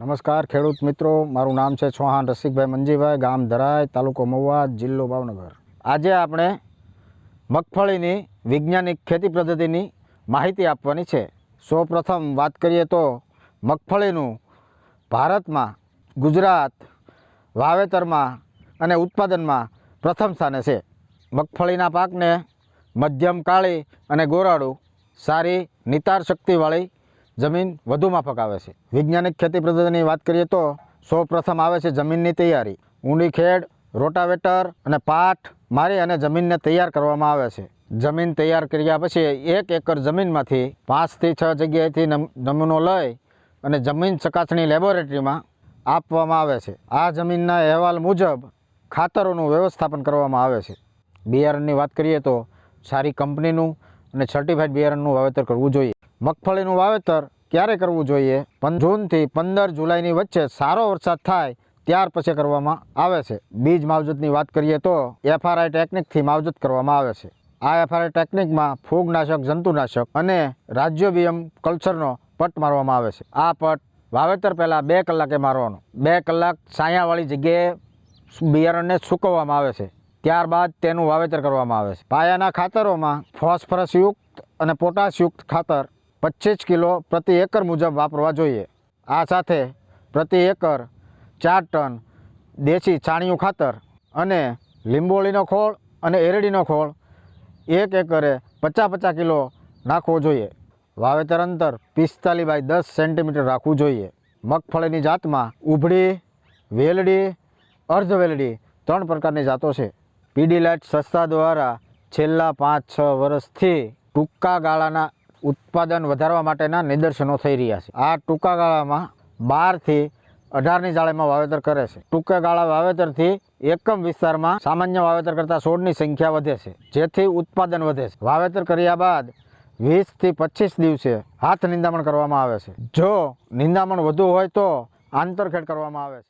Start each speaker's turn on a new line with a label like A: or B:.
A: નમસ્કાર ખેડૂત મિત્રો, મારું નામ છે ચૌહાણ રસિકભાઈ મંજીભાઈ, ગામ ધરાઈ, તાલુકો મહુવા, જિલ્લો ભાવનગર। આજે આપણે મગફળીની વૈજ્ઞાનિક ખેતી પદ્ધતિની માહિતી આપવાની છે। સૌપ્રથમ વાત કરીએ તો મગફળીનું ભારતમાં ગુજરાત વાવેતરમાં અને ઉત્પાદનમાં પ્રથમ સ્થાને છે। મગફળીના પાકને મધ્યમ કાળી અને ગોરાડું સારી નિતાર શક્તિવાળી જમીન વધુ માફક આવે છે। વૈજ્ઞાનિક ખેતી પદ્ધતિની વાત કરીએ તો સૌપ્રથમ આવે છે જમીનની તૈયારી। ઊંડી ખેડ, રોટાવેટર અને પાટ મારી અને જમીનને તૈયાર કરવામાં આવે છે। જમીન તૈયાર કર્યા પછી 1 એકર જમીનમાંથી 5 થી 6 જગ્યાએથી નમૂનો લઈ અને જમીન ચકાસણી લેબોરેટરીમાં આપવામાં આવે છે। આ જમીનના અહેવાલ મુજબ ખાતરોનું વ્યવસ્થાપન કરવામાં આવે છે। બિયારણની વાત કરીએ તો સારી કંપનીનું અને સર્ટિફાઈડ બિયારણનું વાવેતર કરવું જોઈએ। મગફળીનું વાવેતર ક્યારે કરવું જોઈએ? જૂનથી 15 જુલાઈની વચ્ચે સારો વરસાદ થાય ત્યાર પછી કરવામાં આવે છે। બીજ માવજતની વાત કરીએ તો FRI ટેકનિકથી માવજત કરવામાં આવે છે। આ FRI ટેકનિકમાં ફૂગનાશક, જંતુનાશક અને રાજ્યોબિયમ કલ્ચરનો પટ મારવામાં આવે છે। આ પટ વાવેતર પહેલાં 2 કલાકે મારવાનો। 2 કલાક છાયાવાળી જગ્યાએ બિયારણને સૂકવવામાં આવે છે, ત્યારબાદ તેનું વાવેતર કરવામાં આવે છે। પાયાના ખાતરોમાં ફોસ્ફરસયુક્ત અને પોટાશયુક્ત ખાતર 25 કિલો પ્રતિ એકર મુજબ વાપરવા જોઈએ। આ સાથે પ્રતિ એકર 4 ટન દેશી છાણિયું ખાતર અને લીંબોળીનો ખોળ અને એરડીનો ખોળ 1 એકરે 50 કિલો નાખવો જોઈએ। વાવેતર અંતર 45 બાય 10 સેન્ટીમીટર રાખવું જોઈએ। મગફળીની જાતમાં ઉભળી, વેલડી, અર્ધવેલડી 3 પ્રકારની જાતો છે। પીડીલાઇટ સંસ્થા દ્વારા છેલ્લા 5-6 વર્ષથી ટૂંકા ગાળાના ઉત્પાદન વધારવા માટેના નિદર્શનો થઈ રહ્યા છે। આ ટૂંકા ગાળામાં 12 થી 18ની જાળીમાં વાવેતર કરે છે। ટૂંકા ગાળા વાવેતરથી એકમ વિસ્તારમાં સામાન્ય વાવેતર કરતાં છોડની સંખ્યા વધે છે, જેથી ઉત્પાદન વધે છે। વાવેતર કર્યા બાદ 20 થી 25 દિવસે હાથ નિંદામણ કરવામાં આવે છે। જો નિંદામણ વધુ હોય તો આંતરખેડ કરવામાં આવે છે।